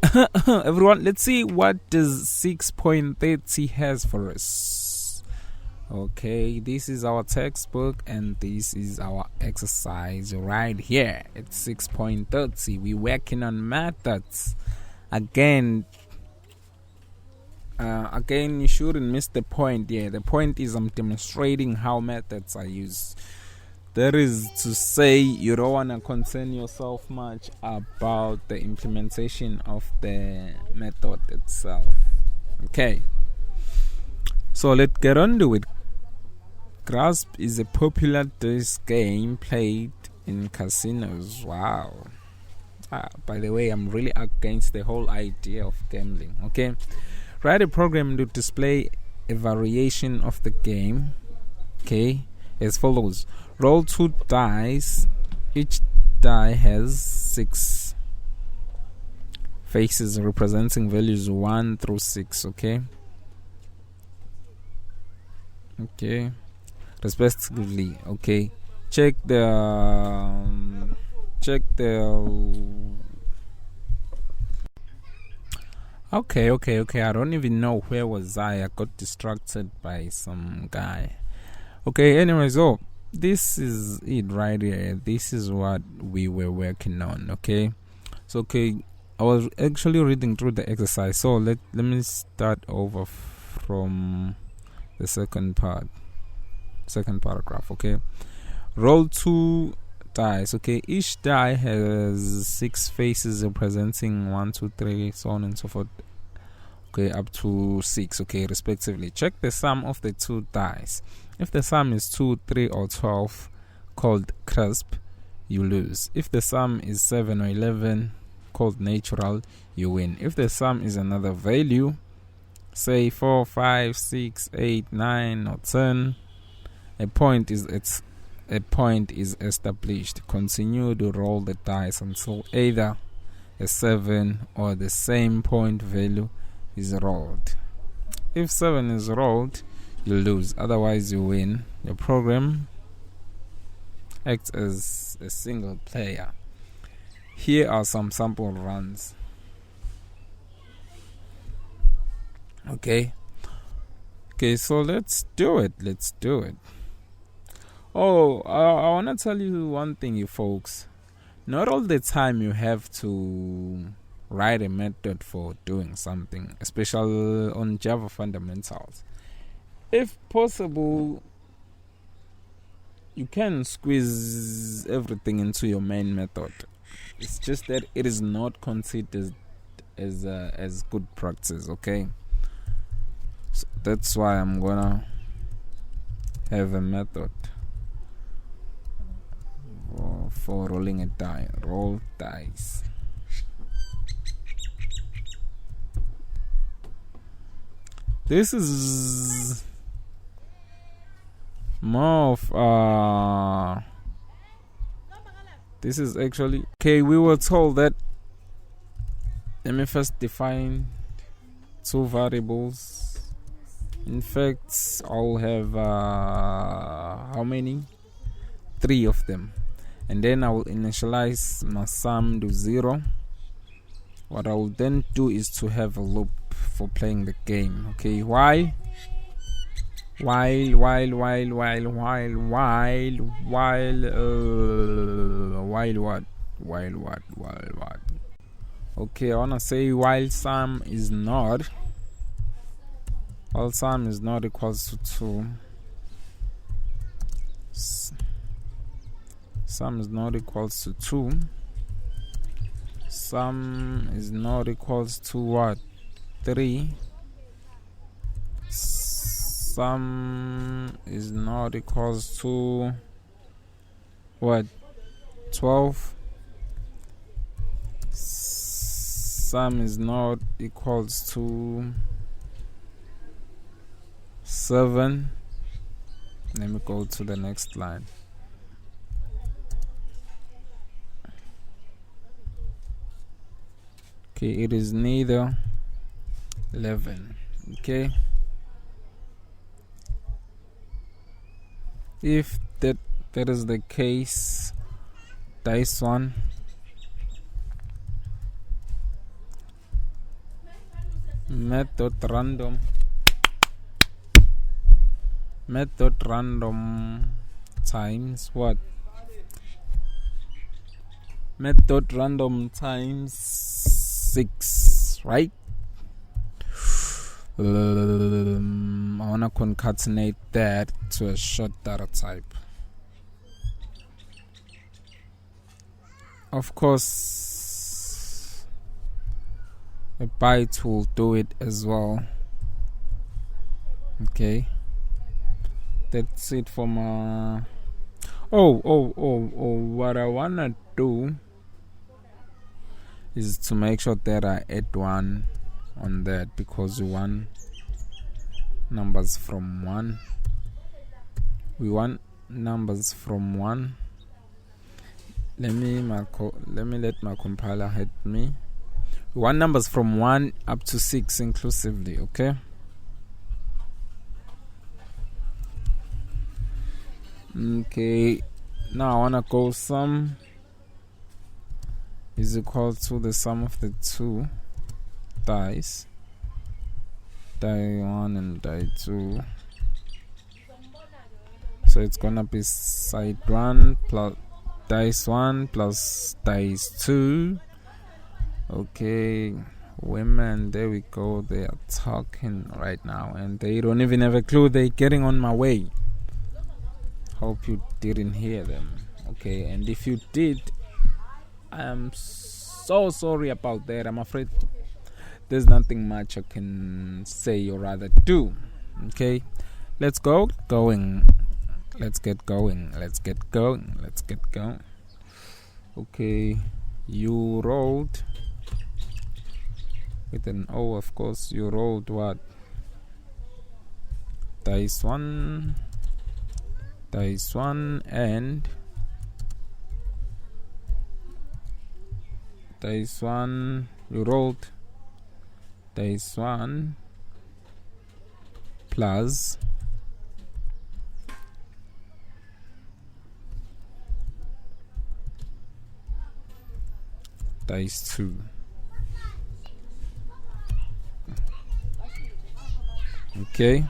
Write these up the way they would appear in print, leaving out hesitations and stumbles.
Everyone, let's see what does 6.30 has for us. Okay, this is our textbook and this is our exercise right here. It's 6.30. We're working on methods. Again, you shouldn't miss the point here. The point is I'm demonstrating how methods are used. That is to say, you don't want to concern yourself much about the implementation of the method itself. Okay, so let's get on to it. Grasp is a popular dice game played in casinos. Wow. By the way, I'm really against the whole idea of gambling. Okay, write a program to display a variation of the game. Okay, as follows. Roll 2 dice. Each die has 6 faces representing values 1 through 6. Okay, respectively. Okay, check the okay, I don't even know where was I got distracted by some guy. Okay, anyway, so this is it right here. This is what we were working on. Okay, so I was actually reading through the exercise, so let me start over from the second paragraph. Okay, roll 2 dice. Okay, each die has 6 faces representing 1, 2, 3, so on and so forth. Okay, up to 6. Okay, respectively. Check the sum of the 2 dice. If the sum is 2, 3, or 12, called crisp, you lose. If the sum is 7 or 11, called natural, you win. If the sum is another value, say 4, 5, 6, 8, 9, or 10, a point is established. Continue to roll the dice until either a 7 or the same point value is rolled. If 7 is rolled, you lose, otherwise you win. Your program acts as a single player. Here are some sample runs. Okay, so let's do it. Oh, I want to tell you one thing, you folks. Not all the time you have to write a method for doing something, especially on Java fundamentals. If possible, you can squeeze everything into your main method. It's just that it is not considered as good practice. Okay, so that's why I'm gonna have a method for rolling a die. Roll dice. This is more of this is actually okay. We were told that. Let me first define 2 variables. In fact, I'll have how many? 3 of them, and then I will initialize my sum to 0. What I will then do is to have a loop for playing the game. Okay, while what? Okay, I wanna say while sum is not equals to 2. Sum is not equals to 2. Sum is not equals to what? 3. Sum is not equals to what? 12. Sum is not equals to 7. Let me go to the next line. Okay, it is neither 11. Okay, if that is the case, dice 1 method random times what? Method random times 6, right? I want to concatenate that to a short data type. Of course, a byte will do it as well. Okay, that's it for my. What I wanna do is to make sure that I add 1 on that, because we want numbers from 1. We want numbers from 1. Let me let my compiler help me. We want numbers from 1 up to 6 inclusively, okay? Okay, now I wanna go sum is equal to the sum of the 2 dice, die 1 and die 2. So it's gonna be side 1 plus dice 1 plus dice 2. Okay, women, there we go. They are talking right now and they don't even have a clue. They're getting on my way. Hope you didn't hear them. Okay, and if you did, I am so sorry about that. I'm afraid there's nothing much I can say or rather do. Okay, let's go. Let's get going. Okay, you rolled with an O, of course. You rolled what? Dice 1 and dice 1. You rolled dice 1 plus dice 2. Okay.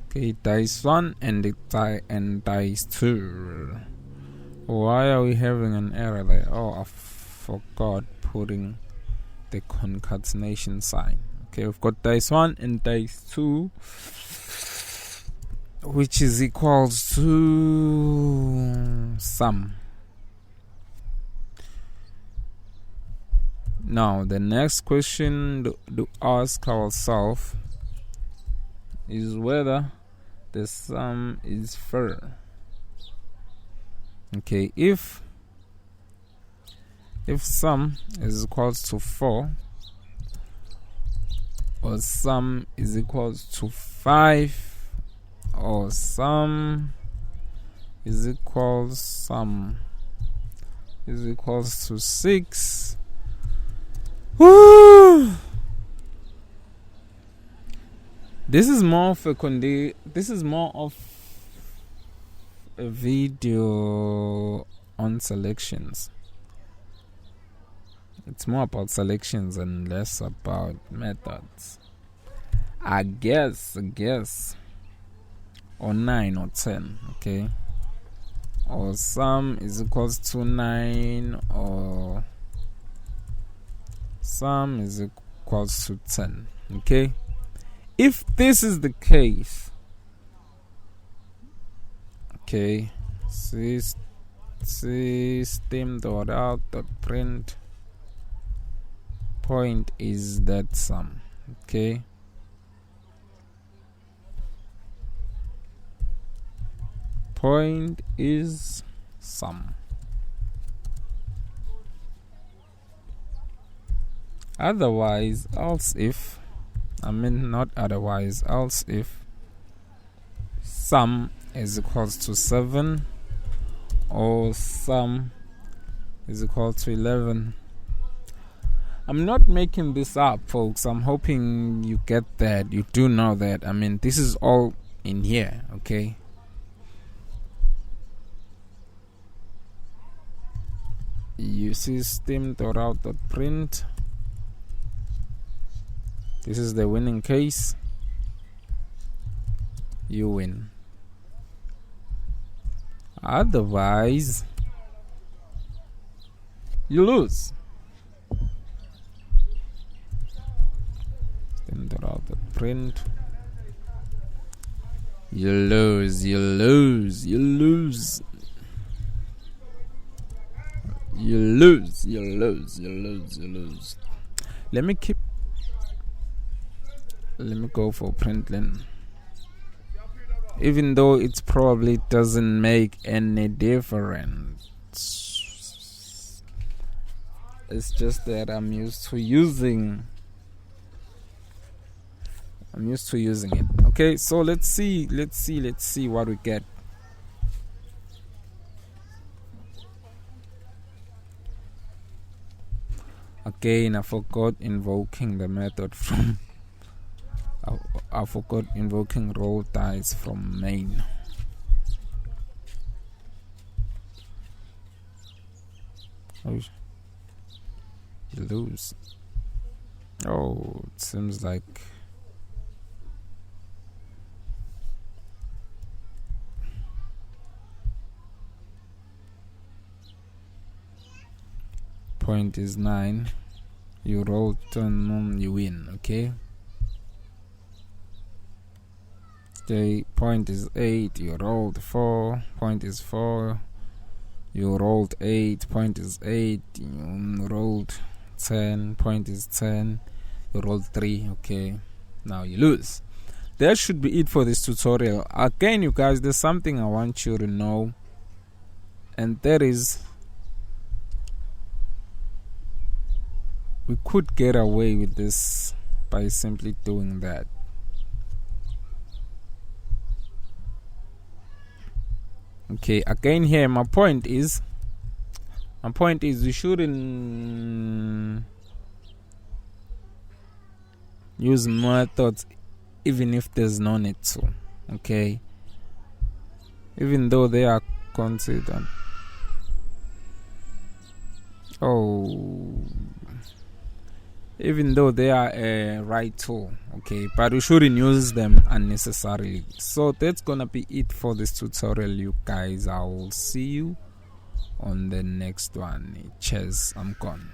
Okay, dice 1 and dice 2. Why are we having an error there? Oh, I forgot putting the concatenation sign. Okay, we've got dice 1 and dice 2, which is equals to sum. Now, the next question to ask ourselves is whether the sum is fair. Okay, if sum is equals to 4 or sum is equals to 5 or sum is equals to 6. Woo! This is more of a video on selections. It's more about selections and less about methods. I guess. Or 9 or 10, okay? Or sum is equals to 9 or sum is equals to 10, okay? If this is the case, okay, system.out.print point is that sum, okay? Point is sum. Otherwise, else if sum is equals to 7 or sum is equal to 11. I'm not making this up, folks. I'm hoping you get that. You do know that. I mean, this is all in here, okay? You system.out.print. This is the winning case. You win. Otherwise, you lose. System.out.print. You lose. You lose. You lose. You lose. You lose. You lose. You lose. Let me go for println. Even though it probably doesn't make any difference. It's just that I'm used to using it. Okay, so let's see what we get. Again, I forgot invoking the method from I forgot invoking roll dice from main. Oh, you lose. Oh, it seems like point is 9. You roll turn, you win. Okay. Okay, point is 8, you rolled 4, point is 4, you rolled 8, point is 8, you rolled 10, point is 10, you rolled 3, okay, now you lose. That should be it for this tutorial. Again, you guys, there's something I want you to know, and that is, we could get away with this by simply doing that. Okay, again here my point is you shouldn't use methods even if there's no need to. Okay, even though they are considered even though they are a right tool, okay, but we shouldn't use them unnecessarily. So that's gonna be it for this tutorial, you guys. I will see you on the next one. Cheers, I'm gone.